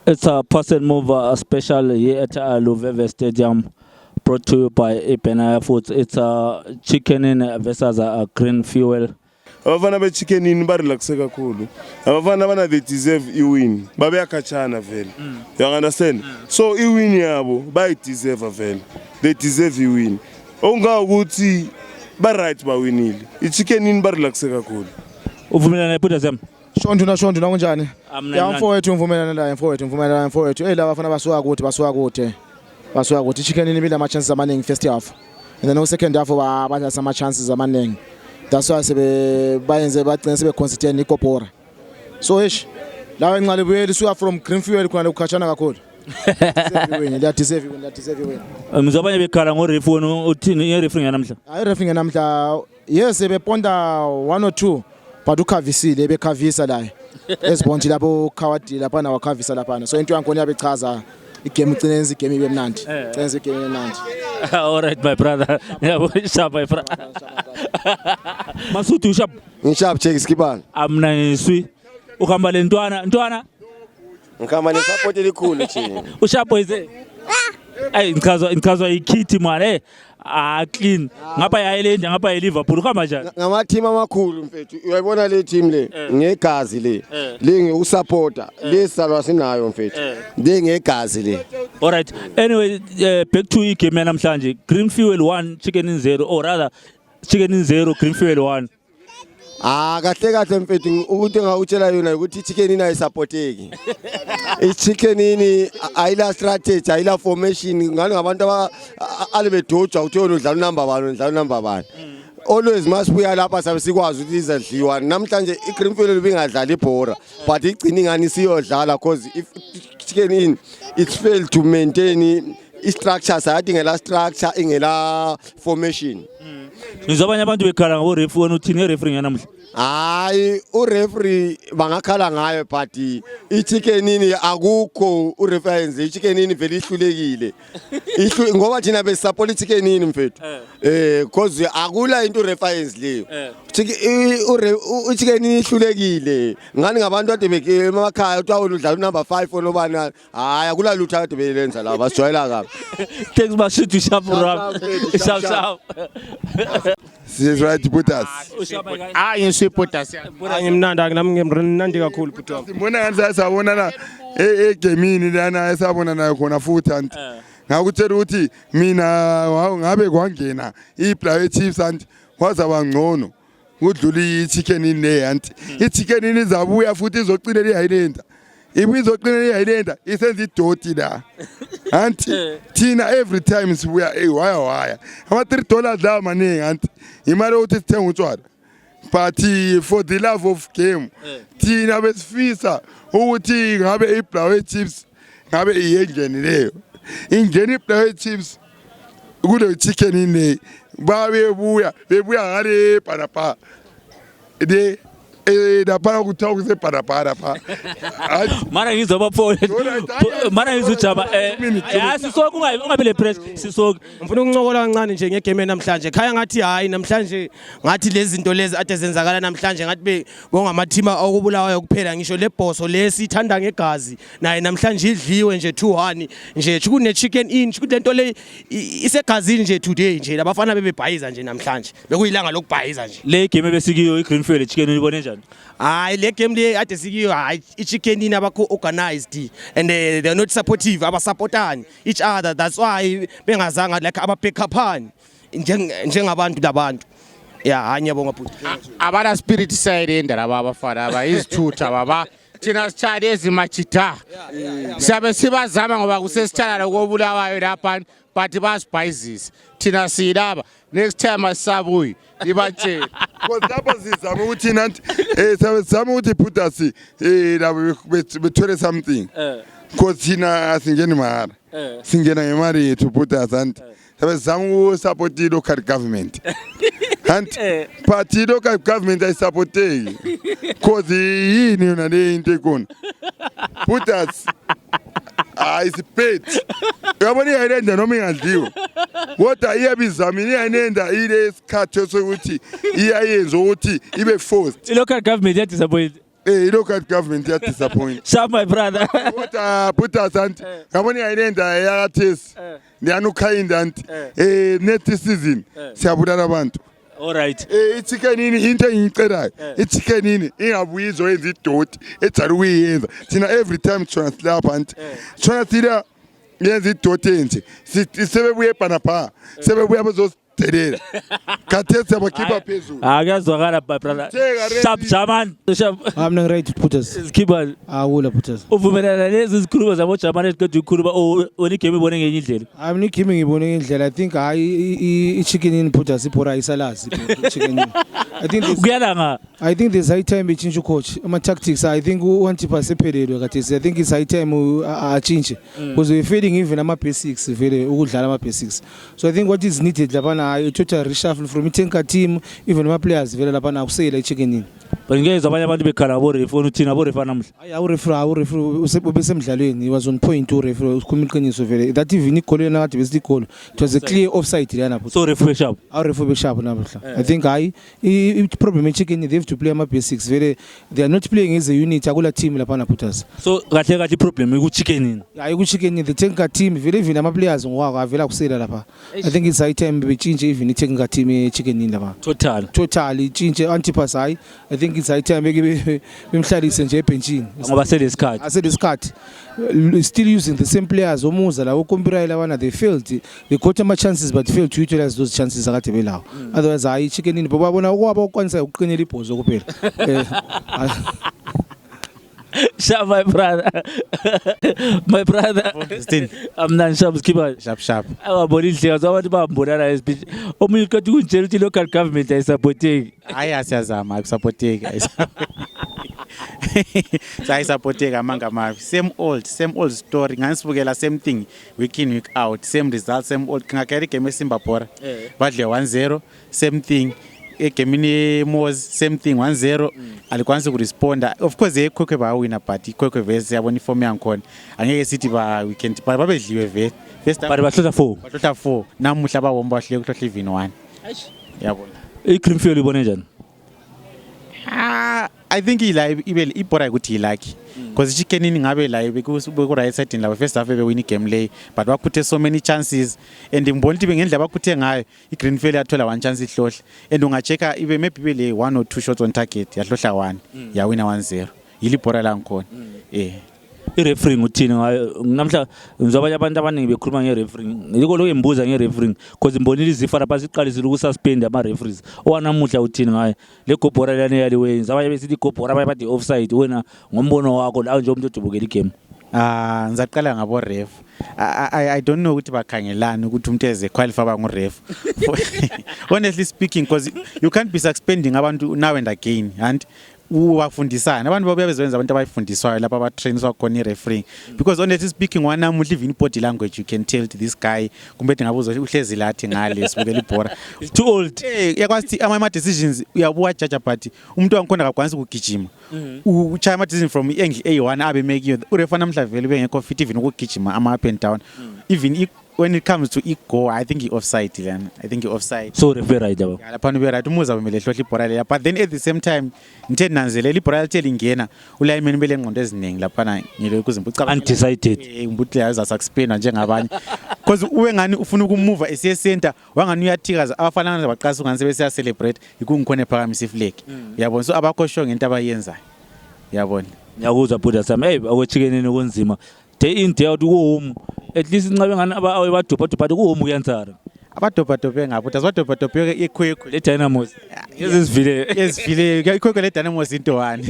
It's a pass and move special here at Luveve Stadium, brought to you by Ipenaya Foods. It's a chicken in versus a green fuel. Abafana be-chicken in barelaxe kakhulu. Abafana bana they deserve i-win. Babeyakhatshana vele. You understand? So i-win yabo bayi-deserve vele. They deserve i-win. Ongakuthi ba-right bawinile. I-chicken in barelaxe kakhulu. Uvumelana iphutha zam. Shonduna kunjani? Ya mfowethu ngivumelana naye mfowethu. La bafana basuka kude. Chicken in ibile ama chances amaningi first half. And then no second half bathatha sama chances amaningi. That's why bayenze bagcina sebe consistent ikopora. So ish la enqale buyeli suka from green fuel khona ukhatshana kakhulu. They deserve win. Mzabanye bekhala ngo referee wona uthini i-referee namhla? Hayi referee namhla yes beponda 1 or 2 but ukhavisile bekhavisa la. Esibonje lapho khawadi lapha na wakhavisa lapha. So into yankoni yabechaza igame igcine igame ibe mnandi. Igcine igame ibe mnandi. All right my brother. Yabo sharp my brother. Masuthi ushap. Ngishap check skipana. Amna ngiswi. Uhamba le ntwana. Ngikhamba nesupport elikhulu thina. Ushapho ize. Ay ngikazwa ikhithi manje clean. Ngapha yayilenja ngapha yeLiverpool uhamba njani? Ngama team amakhulu mfethu. Uyayibona le team le ngegazi le. Le ngiusupporter. Le salwa sinayo mfethu. Le ngegazi le. All right. Anyway, back to igame namhlanje. Green Fuel 1 Chicken in 0 or rather Chicken in 0 Green Fuel 1. Kahle mfethu ukuthi ngawutshela yona ukuthi chicken ina ayisupporteki. I-chicken ini ayila strategy, ayila formation, ngani ngabantu alibedoja ukuthi yona udlala number 1. Always masibuya lapha sabe sikwazi ukuthi izadliwa. Namhlanje i-Green Fuel bingadlala ibhora but igcina ingani siyodlala because if chicken in it's failed to maintain i-structure sathi ngela structure ingela formation. Ngizobanye abantu bekhala ngo referee wona uthini referee namhla? Hayi ureferee bangakhala ngayo but i-chicken ini akukho ureference i-chicken ini vele ihlulekile. Ngoba thina besupport i-chicken ini mfethu. Because akula into reference leyo. I-chicken ini ihlulekile. Ngani ngabantu ade beke emakhaya uthi udlala number 5 onobana hayi akula lutho ade belenza la basijwayela kabi. Thanks Masuthi sharp rap. Sharp. She's right to put us. Ngiyiput us. Ngimnanda nami ngimnandi kakhulu put up. Sibona ngani sayabona na egamini lana esabona nayo khona futhi anti. Ngakutshela ukuthi mina ngabe kwangena iPlayer Chiefs anti wazaba ngcono. Kudlula iChicken in le anti. iChicken in izabuya futhi izoqinela iHighland. Ibizoqinela iHighland isenza idoti la. Anti thina every time sibuya waya. Ama $3 la maningi anti. Imali ukuthi sithenga utshwala. But for the love of game thina besifisa ukuthi ngabe iPlayer Chiefs ngabe iyengeni leyo. Ingeni iPlayer Chiefs kule chicken in bebuya ngale parapa de lapha kuthiwa kuse parapara pha. Mara ngizoba phone. Mara ngizujaba sisoke ungabe le press sisoke. Ngifuna ukuncokola kancane nje ngegame namhlanje. Khaya ngathi hayi namhlanje ngathi lezi zinto lezi ade zenzakala namhlanje ngathi bongama team okubulawayo kuphela ngisho le boss lesi ithanda ngegazi naye namhlanje idliwe nje 2-1 nje kune chicken in kulento le isegazini nje today nje labafana bebebhayiza nje namhlanje bekuyilanga lokubhayiza nje. Le game besikiyo iGreen Fuel chicken uyibone njani? Hayi le game le ade sikiyo hayi iChicken in abakho organized and they're not supportive abasupportani each other. That's why bengazanga like aba backupani njengabantu labantu. Yeah ngiyabonga bhuti. Abana spirit side endala babafana abayizithutha baba thina sithanda ezimachita. Siyabe sibazama ngoba kusesithala lokubulawayo lapha but basibhayizisa. Thina silaba next time asabuyi ibatshela. Because lapho sizama ukuthi nanti sizama ukuthi put us la bethole something. Because thina singeni mara. Singena ngemali yethu put us and sizama support the local government. And party local government I support because yini yona le into ekona. Put us is paid. Uyabona iHighland noma ingadliwa. Kodwa iyabizamini iyanenda ile isikhathi sokuthi iyayenza ukuthi ibe forced. Local government yet disappointed. local government ya disappoint. Sharp my brother. Puta santi. Ngabona ayinenda yakathesi. Ndiyanukhinda anti. Next season siyabulala abantu. All right. I-chicken ini into engicelayo. I-chicken ini ingabuyizwa yenza idoti ejala ukuyenza. Thina every time translate abantu. Translate yenza idoti enje. Sebebuye epanapa. Sebebuye bazodelela. Kathesi abakhipha phezulu. Akazwakala my brother. Sharp German. I'm not ready to put us. Skipper. Awula put us. Uvumelana lezi zikhuluma zabo German eziqedwe ukukhuluma onikeme ibone ngenye indlela. I'm not giving ngibone ngendlela. I think i-chicken in put us ipora isalazi chicken. I think there's high time we change coach. My tactics I think uantipa sephelelwe kathesi. I think it's high time a change because we're failing even ama basics vele ukudlala ama basics. So I think what is needed lapana a total reshuffle from Itenka team even ama players vele lapana ukusela i-chicken in. But ngeze abanye abantu bekhala abo refu uthina abo refu namhla. Awu refu ubesemdlalweni he was on point to refu ukhulumiqiniso vele that even igoli na ngathi besithi igoli it was a clear offside lana. So refu besharp. Awu refu besharp namhla. I think I problem e-chicken they have to play ama basics vele they are not playing as a unit akula team lapana put us. So kahle problem iku-chicken in. Hayi ku-chicken the Tenka team vele even ama players ngwako avela kusela lapha. I think it's high time bechange even i-Tenka team e-chicken in lapha. Total change Antipas I think it's high time bemhlalise nje ebenchini ngoba selesikhathi aselesikhathi still using the same players omuza la ukompira labana they failed they got ama chances but failed to utilize those chances akade belawo otherwise hayi chicken in babona okwabo ukwanisa ukuqinela ibhozo kuphela Sharp my brother. My brother. I'm not sharp skipper. Sharp. Ababona indlela zabantu bambonana espeech. Omunye uqeda ukunitshela ukuthi local government ayisupporteki. Hayi asiyazama ukusupporteka. Sayisupporteka amanga amavi. Same old story. Nganisibukela same thing week in week out. Same results, same old. Ngakela igame eSimbabora. Badle 1-0. Same thing. Egemini Moz same thing 1-0 alikwanisa ukuresponda of course ekhokwe bawina but ikhokwe vese yabona iform yankhona angeke sithi ba weekend but babedliwe vese but bahlotha 4 namuhla bawomba bahle kuhlohla even 1 yabona iGreenfield ibone njani I think ibora ukuthi lucky because chicken in ngabe la beku right side la first half bewin game lay but bakhuthe so many chances and ngibona ukuthi bengendlela bakhuthe ngayo iGreenfield yathola one chance ihlohla and ungacheka ibe maybe bele 1 or 2 shots on target yahlohla 1 yawina 1-0 yilibora la ngikhona i-referee uthini ngayo namhla ngizobanye abantu abaningi bekhuluma nge-referee yiko lo embuza nge-referee because imbonile izifa lapha siqalisile ukususpend ama-referees owanamuhla uthini ngayo le gobhora lana yaliwe ngizabanye besithi igobhora abaye bathi offside wena ngombono wakho la nje umuntu odubukela igame ngizaqala ngabo ref I don't know ukuthi bakhangelana ukuthi umuntu eze qualify ba nguref honestly speaking because you can't be suspending abantu now and again and ubafundisana abantu babuya bezenza abantu abayifundiswayo lapha abatrainiswa khona i-refereeing because honestly speaking wanamuhla even body language you can tell to this guy kumbe ngabuzo uhlezi lathi ngale sibukela ibhora it's too old yakwazi ama decisions uyabuwa judge but umuntu wangikhona akakwanisa ukugijima uchaya ama decision from angle A1 abe make you urefa namhla vele bengekho fit even ukugijima ama up and down even when it comes to go I think he offside then I think he offside so referee right aba lapha ube right umuza bemele hlohla ibhora le but then at the same time ngithe nanzelela ibhora litheli ngena ulayimeni bele ngqondo eziningi lapha na ngile ukuzimba ucabanga undecided ngibuthe yaza suspend njengabanye because uwe ngani ufuna ukumove esiye center wangani uyathikaza abafana baqasa ungani sebese celebrate ikungikhona ephakamisa iflag uyabona so abakho ngento abayenzayo uyabona ngiyakuzwa buda sami akwethikeneni kunzima day in day out ku home at least incabe ngani abadobha but ku home uyansara abadobha ngapho azadobha ikhwekho le Dynamos yezivile ikhwekho le Dynamos into one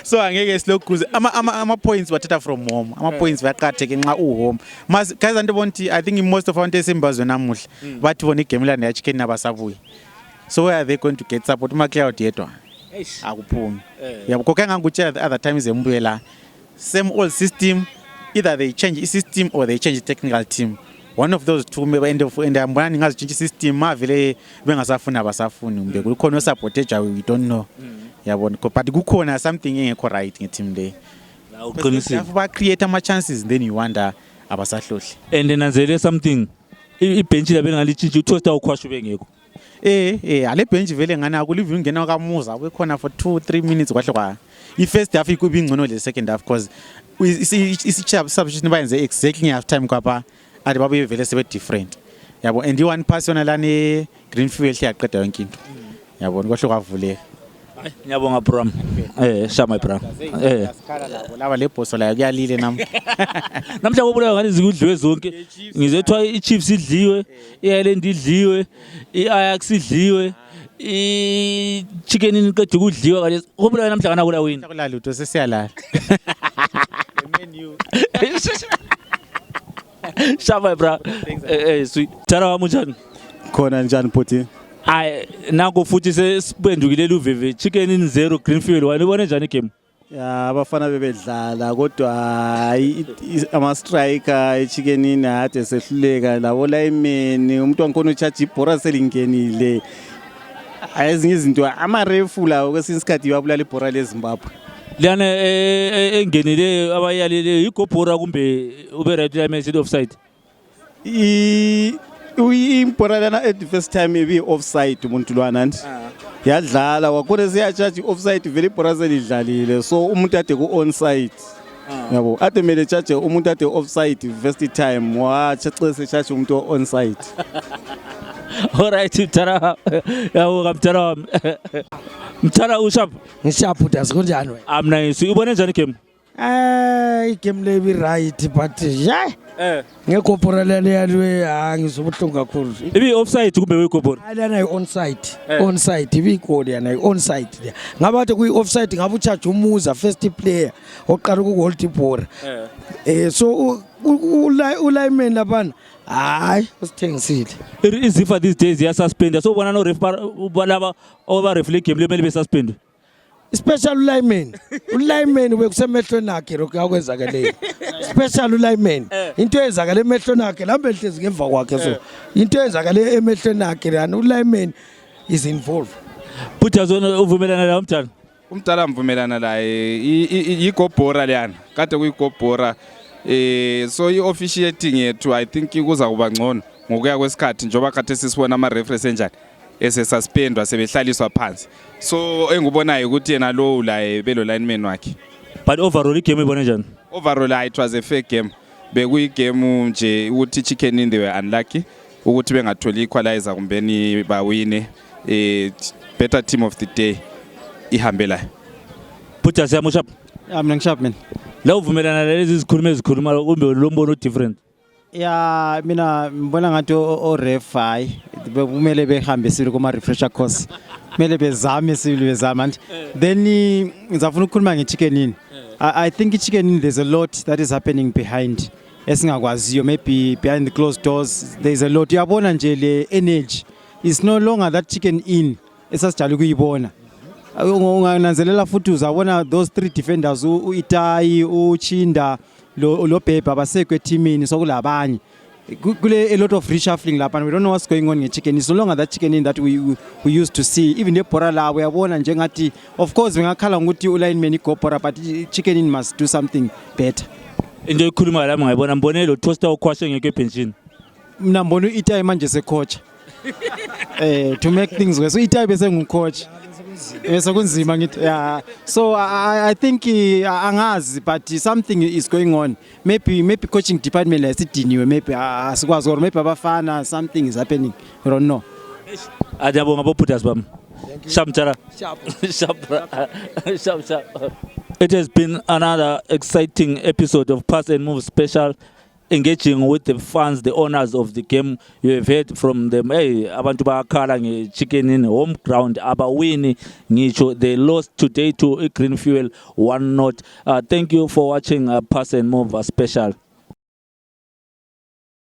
so angeke silokuze ama points bathatha from home ama points bayaqatheke nxa uhome mas guys andibonti I think most of abantu esimbazwe namuhla bathi bona igame lana ya chicken nabasabuyi so where are they going to get support uma cloud yedwa akuphumi yabo konke ngangutshela the other times embuyela same old system either they change the system or they change the technical team one of those two maybe end ambona ngazitshintsha system mavele bengasafuna abasafuni umbe kukhona osupport eja we don't know yabona but kukhona something engekho right ngeteam le uqinisile ba create ama chances then you wonder abasahlohli and nanzele something ibench la bengalitshintsha uToaster ukhwasha bengekho ale bench vele ngani akulive ungena kamuza bekhona for 2-3 minutes kwahle kwa i-first half ikubi ngcono le second half because substitution bayenze exactly half time kwapha ade babuye vele sebe different yabo and i-one pass yona lana Greenfield yaqeda yonke into yabo kwahle kwavuleka. Ngiyabonga bro. Shama bro. Laba le boss la kuyalile nami. Namhla kobulawa ngani zikudliwe zonke. Ngizethwa i-Chiefs idliwe, i-Ireland idliwe, i-Ajax idliwe, i-Chicken iqeda ukudliwa kanje. Kobulawa namhla kana kula wini. Kulala lutho sesiyalala. Menu. Shama bro. Sweet. Tara wamunjani? Khona njani Phuthi? Nako futhi sesiphendukile luveve Chicken in 0 Greenfield wena ubone njani igame? Ya abafana bebedlala kodwa ama striker eChicken in ade sehluleka labo linemen umuntu wankhona uchaji ibhora selingenile. Ezinye izinto ama refu lawo kwesinsikhathi babulala ibhora leZimbabwe. Lana engenile abayalile igobhora kumbe ube right line offside. Ibhora lana at the first time ibi offside umuntu lwana nje. Yadlala wakhona siyacharge offside vele ibhora selidlalile so umuntu ade ku onside. Yabo ade mele charge umuntu ade offside first time wachaxe charge umuntu onside. Alright Mtara. Yawo Mtara. Mtara ushap. Ngishap udazi kunjani wena? I'm nice. Ubone njani game? Igame le bi right but ngekopora lele yalwe ngizobuhlungu kakhulu. Ibi offside kumbe wekopora? Lana onside. Onside ibi goal yana onside le. Ngabathe kuyi offside ngabe ucharge umuza first player oqala ukuhold ibhora. So ulayman lapana hayi usithengisile. Izifa these days ya suspend so bona no ref laba over reflect game lemele be suspend. Special lineman wekusemehlweni akhe lokho akwenzakaleyo. Special lineman into eyenzakale emehlweni akhe lambe lihlezi ngemva kwakhe so into eyenzakale emehlweni akhe lana ulineman is involved. Putha zona uvumelana la umntana. Umntana mvumelana la igobhora leyana kade kuyigobhora so i-officiating yethu I think kuza kuba ngcono ngokuya kwesikhathi njoba kade sisibona ama referees enjani suspendwa sebehlaliswa phansi so engubonayo ukuthi yena lo la belo lineman wakhe. But overall igame ibone njani? Overall it was a fair game. Bekuyi game nje ukuthi Chicken in they were unlucky ukuthi bengatholi equalizer kumbeni bawine better team of the day ihambe la. Putha siyamushap. Mina ngishap mina. La uvumelana lezi zikhuluma kumbe lo mbono different? Ya mina ngibona ngathi o ref hayi kumele behambe sibili kuma refresher course. Kumele bezame sibili bezama nje. Then ngizafuna ukukhuluma ngeChicken in. I think iChicken in there's a lot that is happening behind. Esingakwaziyo maybe behind the closed doors there's a lot. Uyabona nje le energy is no longer that Chicken in esasijala ukuyibona. Ungananzelela futhi uzabona those 3 defenders uItai uChinda lo Bhebha basekwe eteamini sokulabanye kule a lot of reshuffling lapha we don't know what's going on ngeChicken is no longer that Chicken in that we used to see even ebhora la uyabona njengathi of course ngakhala ukuthi ulineman igobhora but Chicken in must do something better. Into ekhuluma la ngayibona mbone lo toaster ukhwashe ngeke benchini. Mina mbona uItai manje secoach to make things worse uItai bese ngumcoach kunzima ngithi yeah so I think angazi but something is going on maybe coaching department lasidiniwe maybe asikwazi or maybe abafana something is happening I don't know. Adiyabonga bophutha bam. Shamtara. Sharp. It has been another exciting episode of Pass and Move special, engaging with the fans, the owners of the game. You have heard from them. Hey, abantu bakhala ngeChicken in home ground abawini ngisho they lost today to Greenfield 1-0. Thank you for watching Pass and Move special.